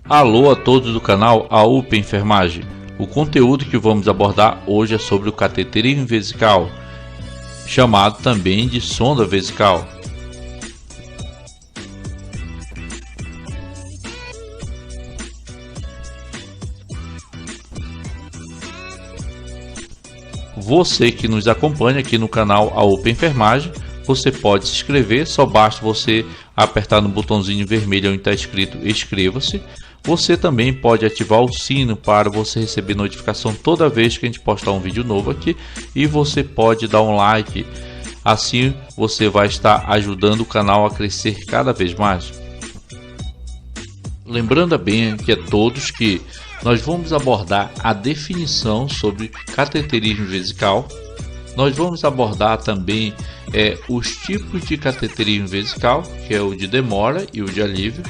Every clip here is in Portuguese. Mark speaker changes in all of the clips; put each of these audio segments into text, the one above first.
Speaker 1: Alô a todos do canal AUP Enfermagem. O conteúdo que vamos abordar hoje é sobre o cateterismo vesical, chamado também de sonda vesical. Você que nos acompanha aqui no canal AUP Enfermagem, você pode se inscrever, só basta você apertar no botãozinho vermelho onde está escrito inscreva-se. Você também pode ativar o sino para você receber notificação toda vez que a gente postar um vídeo novo aqui. E você pode dar um like, assim você vai estar ajudando o canal a crescer cada vez mais. Lembrando bem aqui a todos que nós vamos abordar a definição sobre cateterismo vesical. Nós vamos abordar também os tipos de cateterismo vesical, que é o de demora e o de alívio.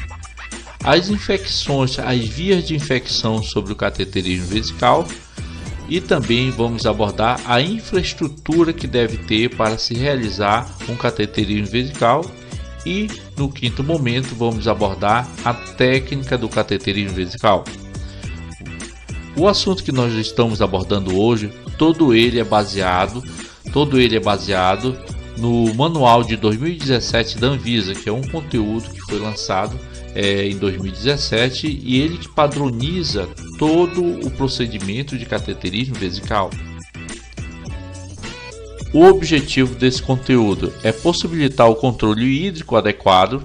Speaker 1: As infecções, as vias de infecção sobre o cateterismo vesical. E também vamos abordar a infraestrutura que deve ter para se realizar um cateterismo vesical. E no quinto momento vamos abordar a técnica do cateterismo vesical. O assunto que nós estamos abordando hoje, todo ele é baseado no manual de 2017 da Anvisa, que é um conteúdo que foi lançado em 2017 e ele que padroniza todo o procedimento de cateterismo vesical. O objetivo desse conteúdo é possibilitar o controle hídrico adequado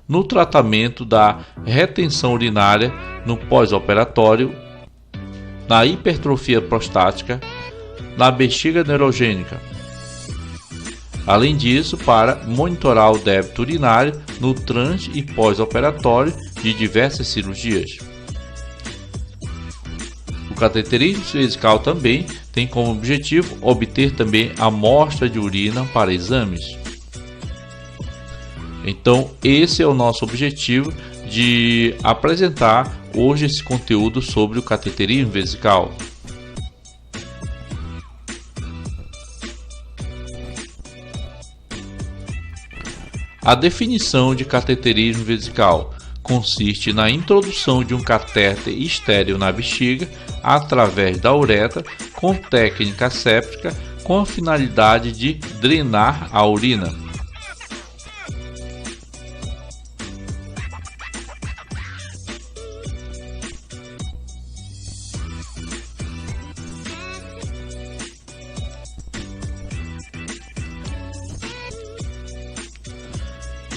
Speaker 1: no tratamento da retenção urinária no pós-operatório, na hipertrofia prostática, na bexiga neurogênica. Além disso, para monitorar o débito urinário no trans e pós-operatório de diversas cirurgias. O cateterismo vesical também tem como objetivo obter também amostra de urina para exames. Então, esse é o nosso objetivo de apresentar hoje esse conteúdo sobre o cateterismo vesical. A definição de cateterismo vesical consiste na introdução de um catéter estéril na bexiga através da uretra com técnica asséptica com a finalidade de drenar a urina.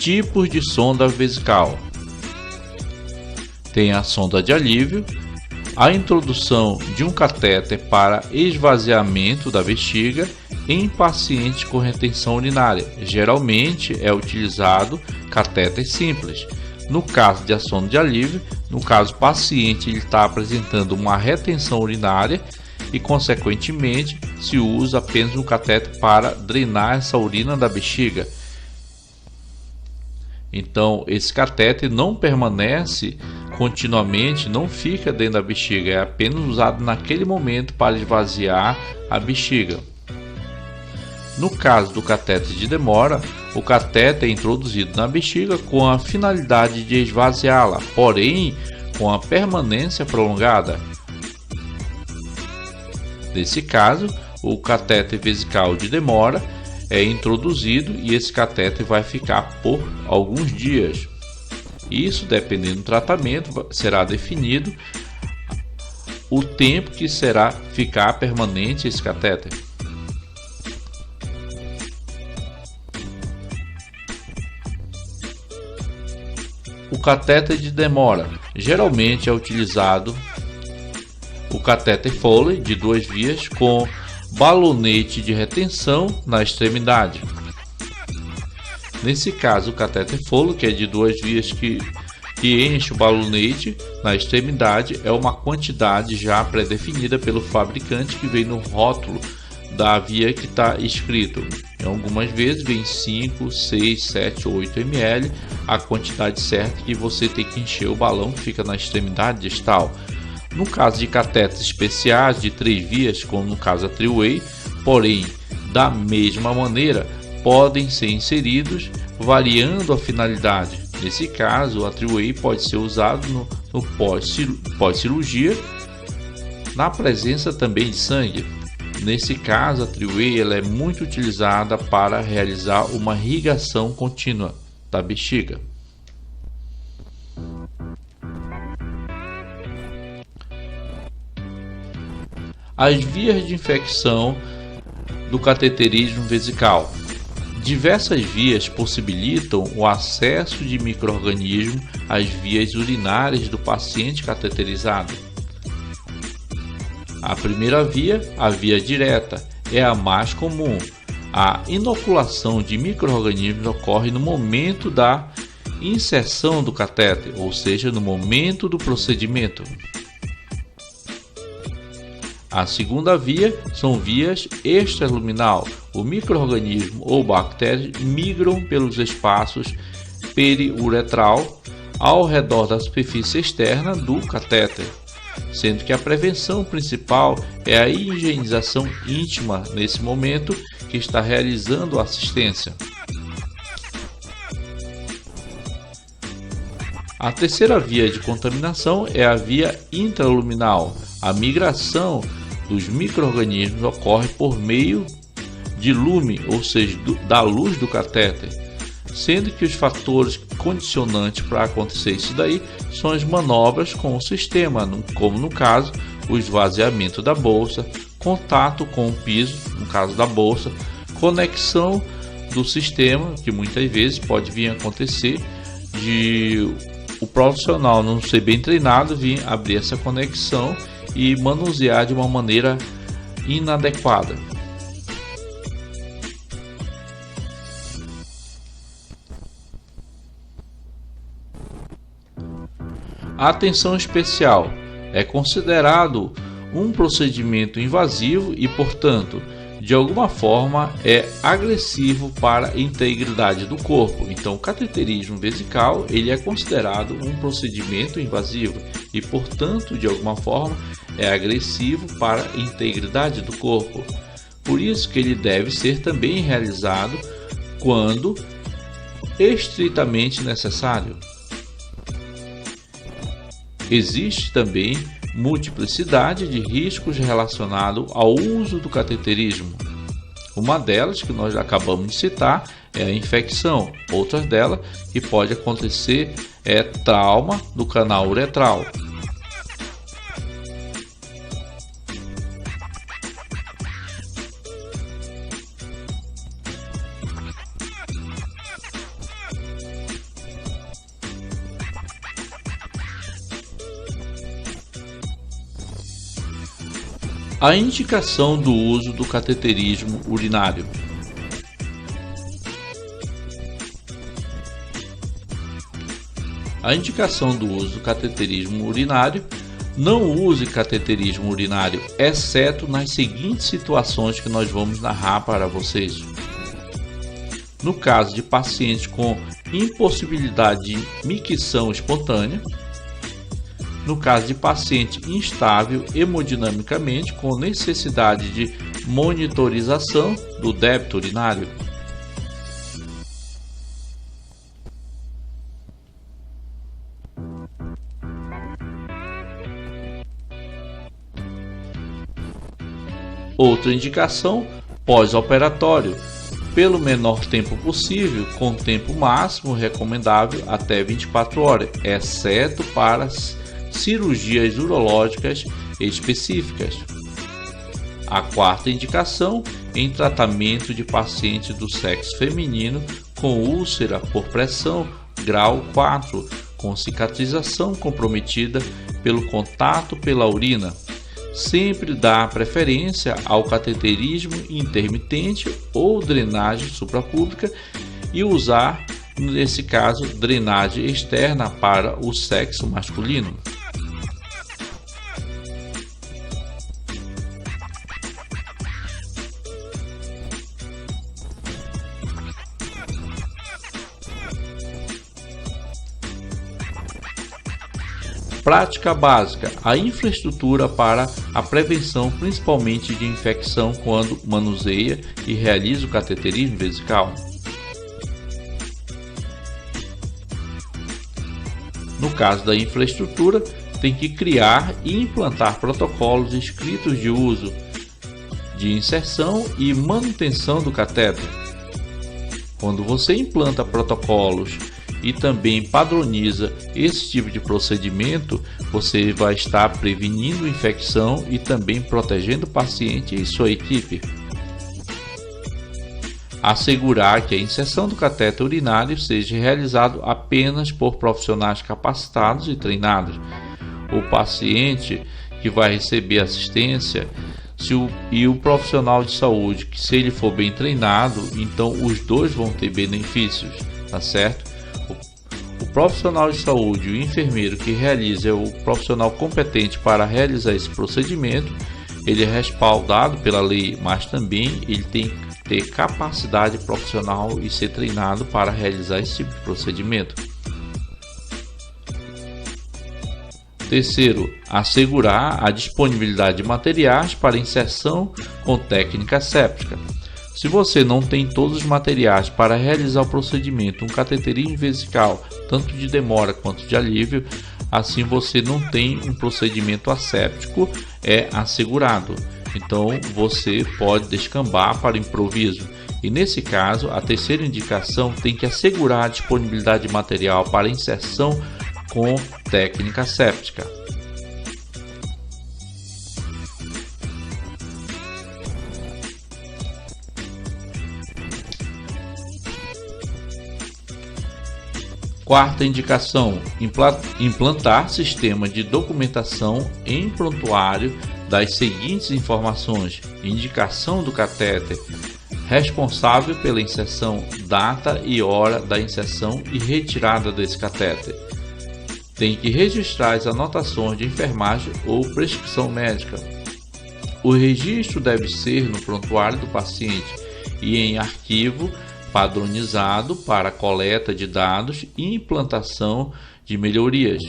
Speaker 1: Tipos de sonda vesical. Tem a sonda de alívio, a introdução de um catéter para esvaziamento da bexiga em pacientes com retenção urinária. Geralmente é utilizado catéter simples. No caso de a sonda de alívio, no caso o paciente está apresentando uma retenção urinária e consequentemente se usa apenas um catéter para drenar essa urina da bexiga. Então esse catéter não permanece continuamente, não fica dentro da bexiga, é apenas usado naquele momento para esvaziar a bexiga. No caso do catéter de demora, o catéter é introduzido na bexiga com a finalidade de esvaziá-la, porém com a permanência prolongada. Nesse caso, o catéter vesical de demora é introduzido e esse catéter vai ficar por alguns dias. Isso, dependendo do tratamento, será definido o tempo que será ficar permanente esse catéter. O catéter de demora geralmente é utilizado o catéter Foley de 2 vias com balonete de retenção na extremidade. Nesse caso, o catéter Foley, que é de 2 vias que enche o balonete na extremidade, é uma quantidade já pré-definida pelo fabricante que vem no rótulo da via que está escrito. Algumas vezes vem 5, 6, 7, 8 ml, a quantidade certa que você tem que encher o balão que fica na extremidade distal. No caso de catéteres especiais de 3 vias, como no caso a Triway, porém da mesma maneira, podem ser inseridos variando a finalidade. Nesse caso, a Triway pode ser usado no pós-cirurgia, na presença também de sangue. Nesse caso, a Triway ela é muito utilizada para realizar uma irrigação contínua da bexiga. As vias de infecção do cateterismo vesical. Diversas vias possibilitam o acesso de micro-organismos às vias urinárias do paciente cateterizado. A primeira via, a via direta, é a mais comum. A inoculação de micro-organismos ocorre no momento da inserção do catéter, ou seja, no momento do procedimento. A segunda via são vias extraluminal. O micro-organismo ou bactérias migram pelos espaços periuretral ao redor da superfície externa do catéter, sendo que a prevenção principal é a higienização íntima nesse momento que está realizando a assistência. A terceira via de contaminação é a via intraluminal. A migração dos micro-organismos ocorre por meio de lume, ou seja, da luz do catéter, sendo que os fatores condicionantes para acontecer isso daí são as manobras com o sistema, como no caso o esvaziamento da bolsa, contato com o piso, no caso da bolsa, conexão do sistema, que muitas vezes pode vir a acontecer de o profissional não ser bem treinado, vir abrir essa conexão e manusear de uma maneira inadequada. A atenção especial é considerado um procedimento invasivo e, portanto, de alguma forma é agressivo para a integridade do corpo. Então, o cateterismo vesical ele é considerado um procedimento invasivo e, portanto, de alguma forma é agressivo para a integridade do corpo. Por isso que ele deve ser também realizado quando estritamente necessário. Existe também multiplicidade de riscos relacionados ao uso do cateterismo. Uma delas, que nós acabamos de citar, é a infecção. Outras delas que pode acontecer é trauma do canal uretral. A indicação do uso do cateterismo urinário. A indicação do uso do cateterismo urinário: não use cateterismo urinário, exceto nas seguintes situações que nós vamos narrar para vocês. No caso de pacientes com impossibilidade de micção espontânea, no caso de paciente instável hemodinamicamente com necessidade de monitorização do débito urinário. Outra indicação, pós-operatório, pelo menor tempo possível, com tempo máximo recomendável até 24 horas, exceto para cirurgias urológicas específicas. A quarta indicação, em tratamento de paciente do sexo feminino com úlcera por pressão grau 4, com cicatrização comprometida pelo contato pela urina. Sempre dá preferência ao cateterismo intermitente ou drenagem suprapúbica e usar, nesse caso, drenagem externa para o sexo masculino. Prática básica: a infraestrutura para a prevenção, principalmente de infecção, quando manuseia e realiza o cateterismo vesical. No No caso da infraestrutura, tem que criar e implantar protocolos escritos de uso, de inserção e manutenção do catéter. Quando você implanta protocolos e também padroniza esse tipo de procedimento, você vai estar prevenindo infecção e também protegendo o paciente e sua equipe. Assegurar que a inserção do catéter urinário seja realizado apenas por profissionais capacitados e treinados. O paciente que vai receber assistência e o profissional de saúde, que se ele for bem treinado, então os dois vão ter benefícios, tá certo? O profissional de saúde e o enfermeiro que realiza é o profissional competente para realizar esse procedimento. Ele é respaldado pela lei, mas também ele tem que ter capacidade profissional e ser treinado para realizar esse tipo de procedimento. Terceiro, assegurar a disponibilidade de materiais para inserção com técnica séptica. Se você não tem todos os materiais para realizar o procedimento, um cateterismo vesical, tanto de demora quanto de alívio, assim você não tem um procedimento asséptico assegurado. Então você pode descambar para improviso. E nesse caso, a terceira indicação tem que assegurar a disponibilidade de material para inserção com técnica séptica. Quarta indicação: implantar sistema de documentação em prontuário das seguintes informações: indicação do catéter, responsável pela inserção, data e hora da inserção e retirada desse catéter. Tem que registrar as anotações de enfermagem ou prescrição médica. O registro deve ser no prontuário do paciente e em arquivo padronizado para coleta de dados e implantação de melhorias.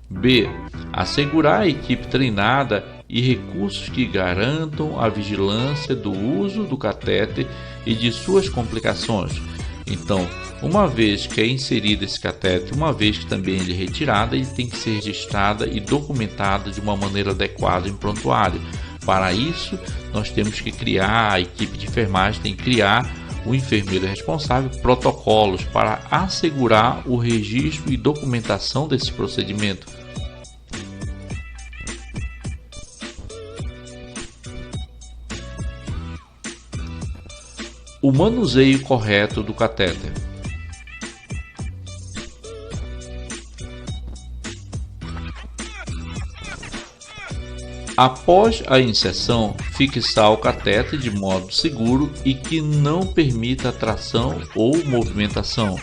Speaker 1: B. Assegurar a equipe treinada e recursos que garantam a vigilância do uso do catéter e de suas complicações. Então, uma vez que é inserido esse catéter, uma vez que também ele é retirado, ele tem que ser registrado e documentado de uma maneira adequada em prontuário. Para isso, nós temos que criar, a equipe de enfermagem tem que criar, o enfermeiro responsável, protocolos para assegurar o registro e documentação desse procedimento. O manuseio correto do catéter. Após a inserção, fixar o catéter de modo seguro e que não permita tração ou movimentação.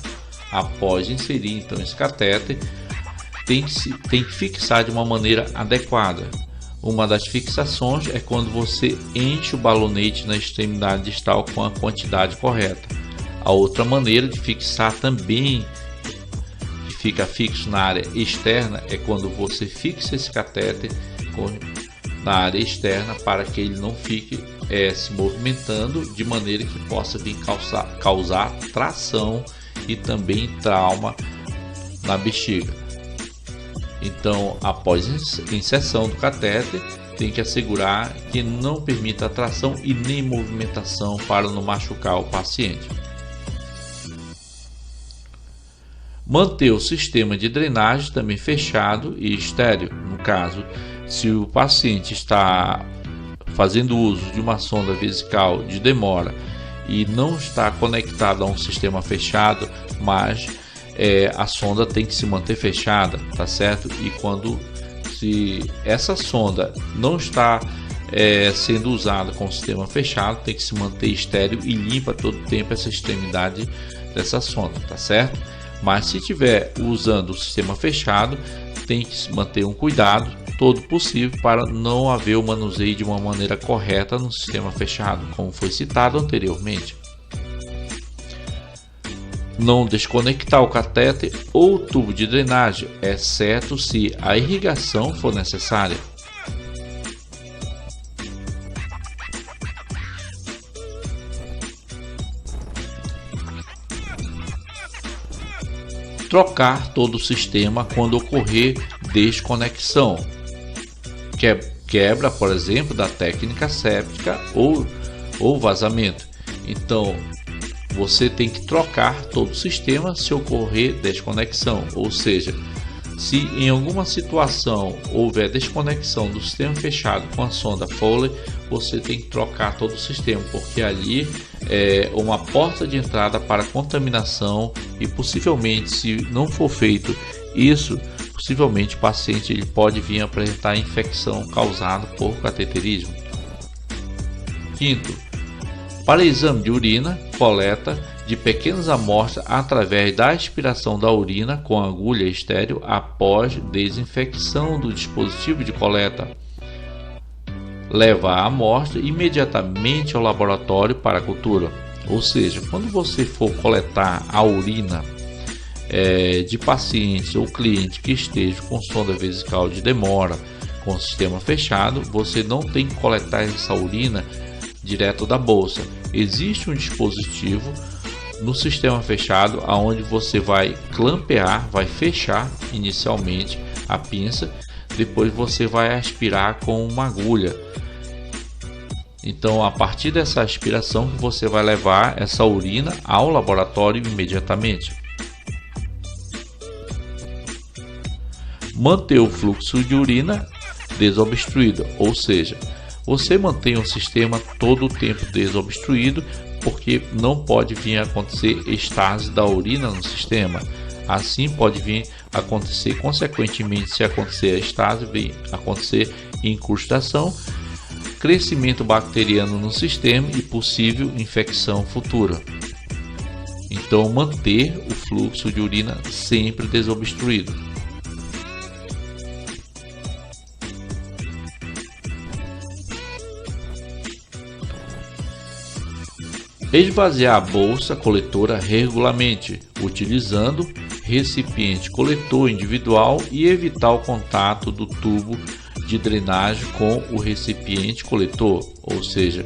Speaker 1: Após inserir então esse catéter, tem que fixar de uma maneira adequada. Uma das fixações é quando você enche o balonete na extremidade distal com a quantidade correta. A outra maneira de fixar também, que fica fixo na área externa, é quando você fixa esse catéter na área externa para que ele não fique se movimentando, de maneira que possa vir causar tração e também trauma na bexiga. Então, após a inserção do catéter, tem que assegurar que não permita tração e nem movimentação para não machucar o paciente. Manter o sistema de drenagem também fechado e estéril. No caso, se o paciente está fazendo uso de uma sonda vesical de demora e não está conectado a um sistema fechado, mas a sonda tem que se manter fechada, tá certo? E se essa sonda não está sendo usada com o sistema fechado, tem que se manter estéril e limpa todo o tempo essa extremidade dessa sonda, tá certo? Mas se estiver usando o sistema fechado, tem que se manter um cuidado todo possível para não haver o manuseio de uma maneira correta no sistema fechado, como foi citado anteriormente. Não desconectar o catéter ou tubo de drenagem, exceto se a irrigação for necessária. trocar todo o sistema quando ocorrer desconexão, quebra, por exemplo, da técnica séptica ou vazamento. Então, você tem que trocar todo o sistema se ocorrer desconexão, ou seja, se em alguma situação houver desconexão do sistema fechado com a sonda Foley, você tem que trocar todo o sistema, porque ali é uma porta de entrada para contaminação e possivelmente, se não for feito isso, possivelmente o paciente ele pode vir a apresentar infecção causada por cateterismo. Quinto, para exame de urina, coleta de pequenas amostras através da aspiração da urina com agulha estéril após desinfecção do dispositivo de coleta. Leva a amostra imediatamente ao laboratório para a cultura. Ou seja, quando você for coletar a urina de pacientes ou cliente que esteja com sonda vesical de demora com o sistema fechado, você não tem que coletar essa urina direto da bolsa. Existe um dispositivo no sistema fechado aonde você vai clampear, vai fechar inicialmente a pinça, depois você vai aspirar com uma agulha. Então, a partir dessa aspiração, você vai levar essa urina ao laboratório imediatamente. Manter o fluxo de urina desobstruído, ou seja, você mantém o sistema todo o tempo desobstruído, porque não pode vir a acontecer estase da urina no sistema. Assim pode vir a acontecer, consequentemente, se acontecer a estase, vem acontecer incrustação, crescimento bacteriano no sistema e possível infecção futura. Então, manter o fluxo de urina sempre desobstruído. Esvaziar a bolsa coletora regularmente, utilizando recipiente coletor individual e evitar o contato do tubo de drenagem com o recipiente coletor, ou seja,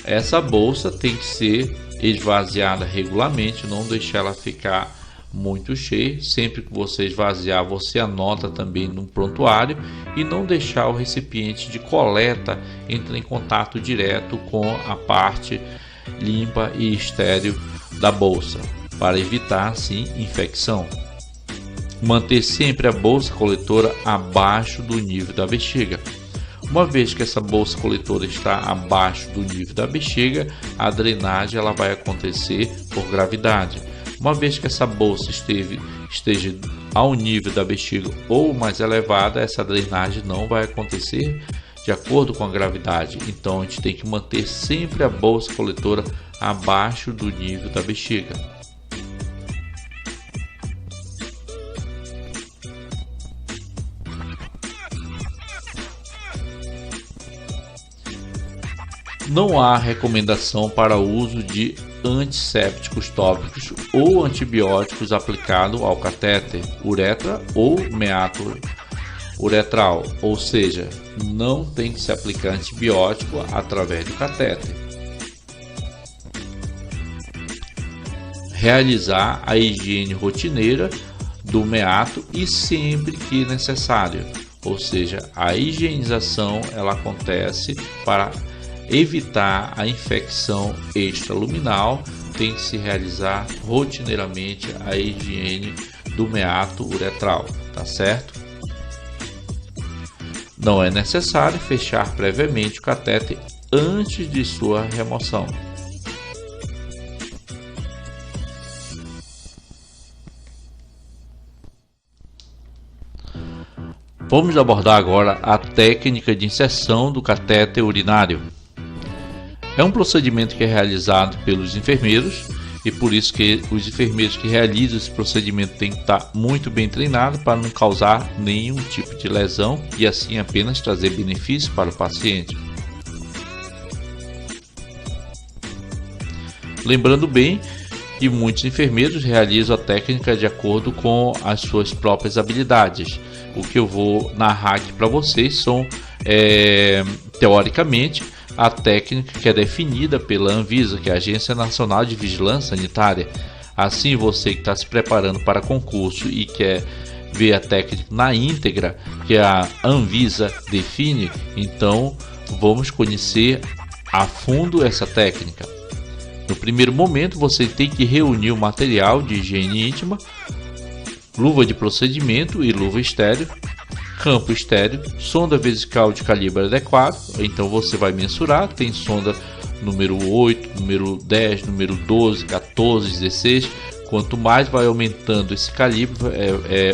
Speaker 1: essa bolsa tem que ser esvaziada regularmente, não deixar ela ficar muito cheia. Sempre que você esvaziar, você anota também no prontuário e não deixar o recipiente de coleta entrar em contato direto com a parte limpa e estéril da bolsa, para evitar assim infecção. Manter sempre a bolsa coletora abaixo do nível da bexiga. Uma vez que essa bolsa coletora está abaixo do nível da bexiga, a drenagem ela vai acontecer por gravidade. Uma vez que essa bolsa esteja ao nível da bexiga ou mais elevada, essa drenagem não vai acontecer de acordo com a gravidade. Então a gente tem que manter sempre a bolsa coletora abaixo do nível da bexiga. Não há recomendação para o uso de antissépticos tópicos ou antibióticos aplicados ao catéter, uretra ou meato uretral, ou seja, não tem que se aplicar antibiótico através do catéter. Realizar a higiene rotineira do meato e sempre que necessário, ou seja, a higienização ela acontece para evitar a infecção extraluminal, tem que se realizar rotineiramente a higiene do meato uretral, tá certo? Não é necessário fechar previamente o catéter antes de sua remoção. Vamos abordar agora a técnica de inserção do catéter urinário. É um procedimento que é realizado pelos enfermeiros e por isso que os enfermeiros que realizam esse procedimento têm que estar muito bem treinados para não causar nenhum tipo de lesão e assim apenas trazer benefício para o paciente. Lembrando bem que muitos enfermeiros realizam a técnica de acordo com as suas próprias habilidades. O que eu vou narrar aqui para vocês são, teoricamente, a técnica que é definida pela Anvisa, que é a Agência Nacional de Vigilância Sanitária. Assim, você que está se preparando para concurso e quer ver a técnica na íntegra que a Anvisa define, então vamos conhecer a fundo essa técnica. No primeiro momento, você tem que reunir o material de higiene íntima, luva de procedimento e luva estéreo, campo estéreo, sonda vesical de calibre adequado. Então você vai mensurar, tem sonda número 8, número 10, número 12, 14, 16. Quanto mais vai aumentando esse calibre,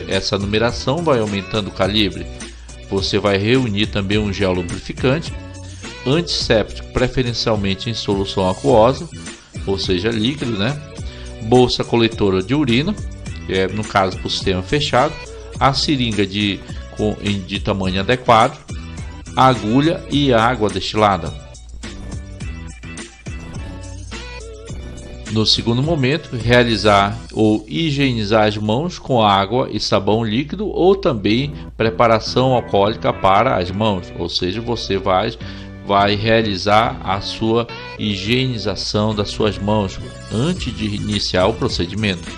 Speaker 1: essa numeração vai aumentando o calibre. Você vai reunir também um gel lubrificante, antisséptico, preferencialmente em solução aquosa, ou seja, líquido, né? Bolsa coletora de urina, no caso para o sistema fechado, a seringa de tamanho adequado, agulha e água destilada. No segundo momento, realizar ou higienizar as mãos com água e sabão líquido ou também preparação alcoólica para as mãos, ou seja, você vai realizar a sua higienização das suas mãos antes de iniciar o procedimento.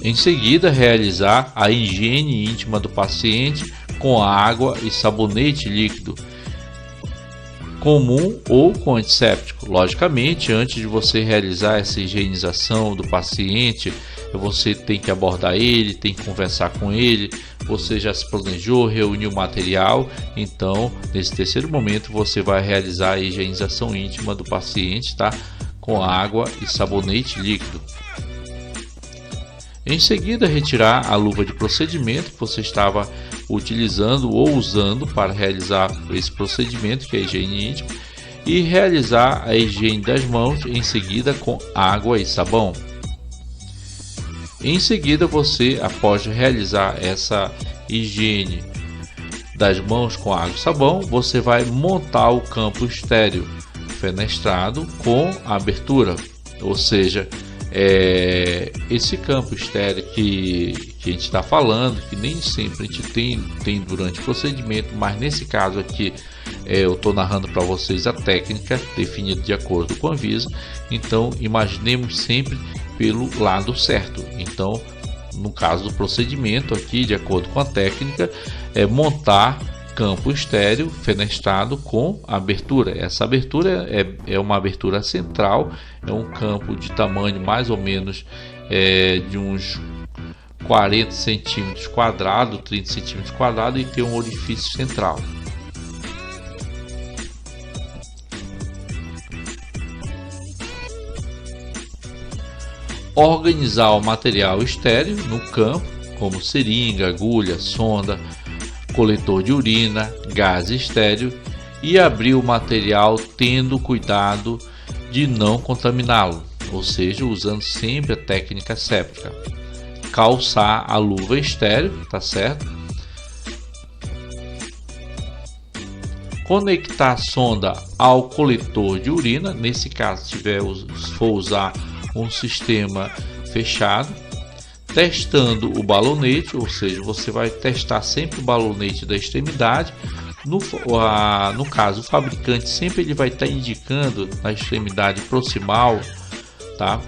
Speaker 1: Em seguida, realizar a higiene íntima do paciente com água e sabonete líquido comum ou com antisséptico. Logicamente, antes de você realizar essa higienização do paciente, você tem que abordar ele, tem que conversar com ele, você já se planejou, reuniu o material. Então, nesse terceiro momento, você vai realizar a higienização íntima do paciente, tá? Com água e sabonete líquido. Em seguida, retirar a luva de procedimento que você estava utilizando ou usando para realizar esse procedimento, que é a higiene íntima, e realizar a higiene das mãos em seguida com água e sabão. Em seguida, você, após realizar essa higiene das mãos com água e sabão, você vai montar o campo estéreo fenestrado com a abertura, ou seja, esse campo estéreo que a gente está falando, que nem sempre a gente tem durante o procedimento, mas nesse caso aqui eu estou narrando para vocês a técnica definida de acordo com a Anvisa. Então imaginemos sempre pelo lado certo. Então, no caso do procedimento aqui, de acordo com a técnica, montar campo estéreo fenestrado com abertura. Essa abertura é uma abertura central, é um campo de tamanho mais ou menos de uns 40 centímetros quadrados, 30 centímetros quadrados, e tem um orifício central. Organizar o material estéreo no campo, como seringa, agulha, sonda, coletor de urina, gás estéreo, e abrir o material tendo cuidado de não contaminá-lo, ou seja, usando sempre a técnica séptica. Calçar a luva estéreo, tá certo? Conectar a sonda ao coletor de urina, nesse caso se for usar um sistema fechado. Testando o balonete, ou seja, você vai testar sempre o balonete da extremidade. No caso, o fabricante sempre ele vai estar indicando na extremidade proximal, tá?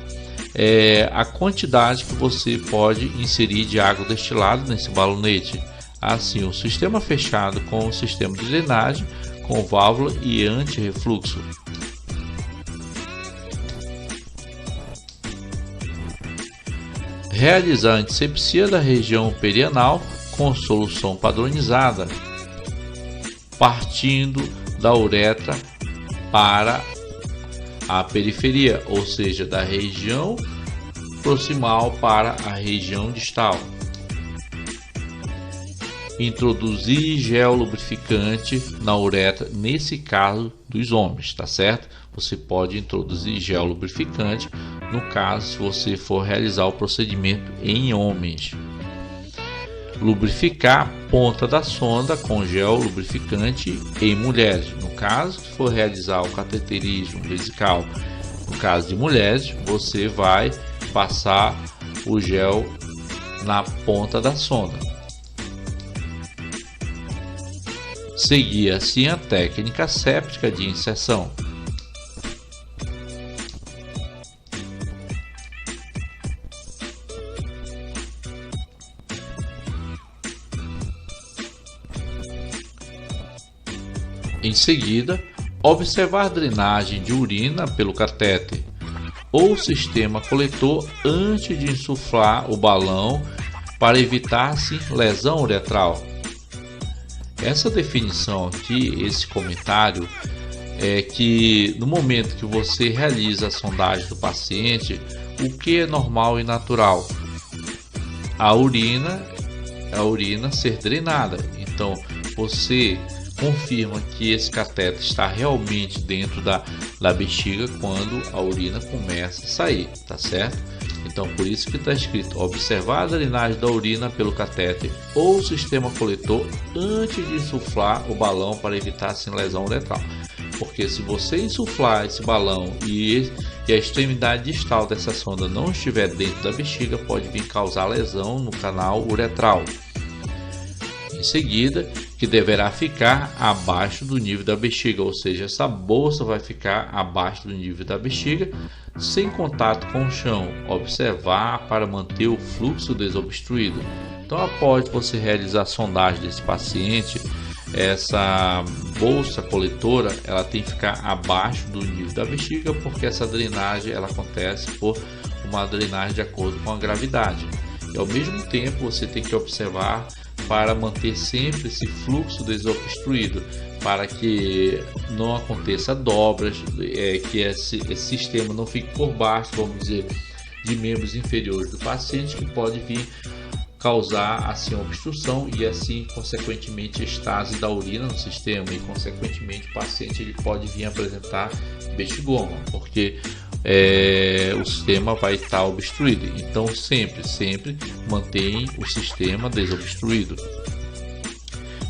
Speaker 1: A quantidade que você pode inserir de água destilada nesse balonete. Assim, o sistema fechado com o sistema de drenagem, com válvula e anti-refluxo. Realizar a antisepsia da região perianal com solução padronizada, partindo da uretra para a periferia, ou seja, da região proximal para a região distal. Introduzir gel lubrificante na uretra, nesse caso dos homens, tá certo? Você pode introduzir gel lubrificante no caso se você for realizar o procedimento em homens. Lubrificar a ponta da sonda com gel lubrificante em mulheres. No caso, se for realizar o cateterismo vesical, no caso de mulheres, você vai passar o gel na ponta da sonda. seguir assim a técnica séptica de inserção. Em seguida, observar a drenagem de urina pelo catéter ou sistema coletor antes de insuflar o balão para evitar assim lesão uretral. Essa definição aqui, esse comentário, é que no momento que você realiza a sondagem do paciente, o que é normal e natural? A urina ser drenada. Então você confirma que esse cateter está realmente dentro da bexiga quando a urina começa a sair, tá certo? Então por isso que está escrito observar a drenagem da urina pelo cateter ou sistema coletor antes de insuflar o balão para evitar assim lesão uretral. Porque se você insuflar esse balão e a extremidade distal dessa sonda não estiver dentro da bexiga, pode vir causar lesão no canal uretral. Em seguida, que deverá ficar abaixo do nível da bexiga, ou seja, essa bolsa vai ficar abaixo do nível da bexiga, sem contato com o chão. Observar para manter o fluxo desobstruído. Então, após você realizar a sondagem desse paciente, essa bolsa coletora ela tem que ficar abaixo do nível da bexiga, porque essa drenagem ela acontece por uma drenagem de acordo com a gravidade. E ao mesmo tempo você tem que observar para manter sempre esse fluxo desobstruído, para que não aconteça dobras, que esse sistema não fique por baixo, vamos dizer, de membros inferiores do paciente, que pode vir causar assim obstrução e assim consequentemente estase da urina no sistema, e consequentemente o paciente ele pode vir apresentar bexigoma, porque o sistema vai estar obstruído. Então sempre mantém o sistema desobstruído.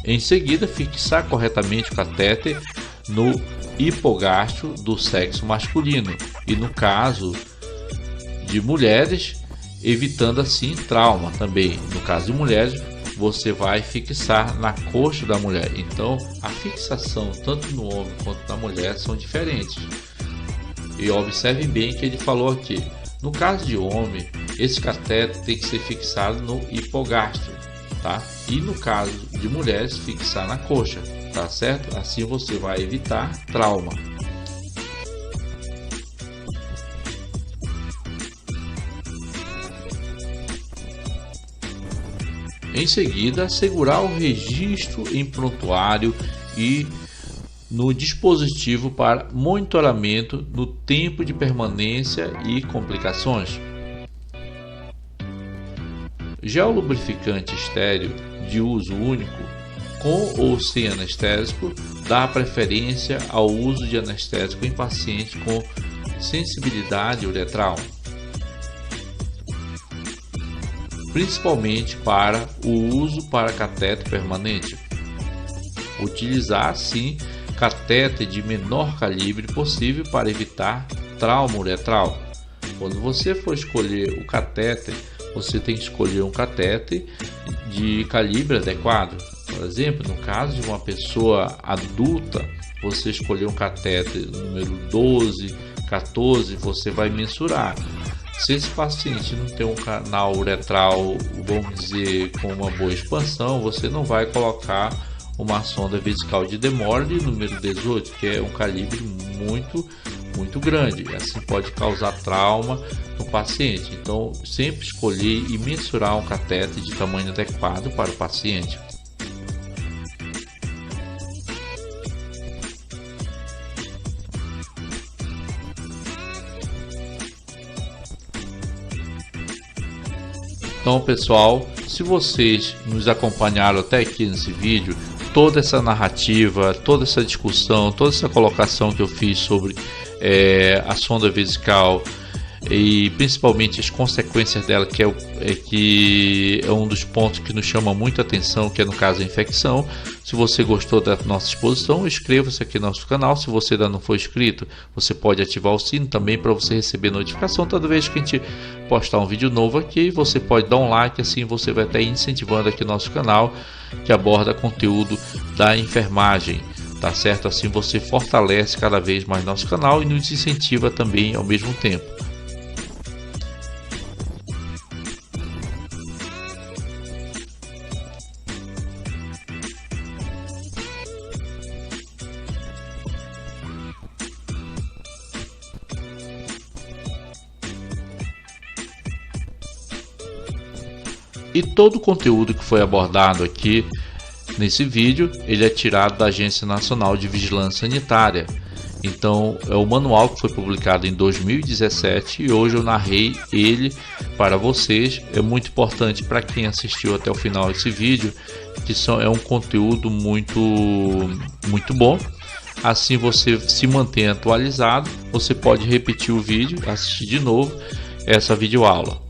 Speaker 1: Em seguida, fixar corretamente o catéter no hipogastro do sexo masculino e no caso de mulheres, evitando assim trauma também. No caso de mulheres, você vai fixar na coxa da mulher. Então a fixação tanto no homem quanto na mulher são diferentes. E observe bem que ele falou aqui, no caso de homem, esse cateter tem que ser fixado no hipogastro, tá? E no caso de mulheres, fixar na coxa, tá certo? Assim você vai evitar trauma. Em seguida, assegurar o registro em prontuário e no dispositivo para monitoramento no tempo de permanência e complicações. Gel lubrificante estéril de uso único, com ou sem anestésico, dá preferência ao uso de anestésico em paciente com sensibilidade uretral, principalmente para o uso para cateter permanente. Utilizar assim catéter de menor calibre possível para evitar trauma uretral. Quando você for escolher o catéter, você tem que escolher um catéter de calibre adequado. Por exemplo, no caso de uma pessoa adulta, você escolher um catéter número 12, 14, você vai mensurar. Se esse paciente não tem um canal uretral, vamos dizer, com uma boa expansão, você não vai colocar uma sonda vesical de Demorley número 18, que é um calibre muito grande. Assim pode causar trauma no paciente. Então, sempre escolher e mensurar um catéter de tamanho adequado para o paciente. Então, pessoal, se vocês nos acompanharam até aqui nesse vídeo, toda essa narrativa, toda essa discussão, toda essa colocação que eu fiz sobre a sonda vesical e principalmente as consequências dela, que é um dos pontos que nos chama muito a atenção, que é no caso a infecção. Se você gostou da nossa exposição, inscreva-se aqui no nosso canal. Se você ainda não for inscrito, você pode ativar o sino também para você receber notificação toda vez que a gente postar um vídeo novo aqui. Você pode dar um like, assim você vai estar incentivando aqui nosso canal, que aborda conteúdo da enfermagem, tá certo? Assim você fortalece cada vez mais nosso canal e nos incentiva também ao mesmo tempo. E todo o conteúdo que foi abordado aqui nesse vídeo, ele é tirado da Agência Nacional de Vigilância Sanitária. Então é o manual que foi publicado em 2017 e hoje eu narrei ele para vocês. É muito importante para quem assistiu até o final desse vídeo, que é um conteúdo muito bom. Assim você se mantém atualizado. Você pode repetir o vídeo, assistir de novo essa videoaula.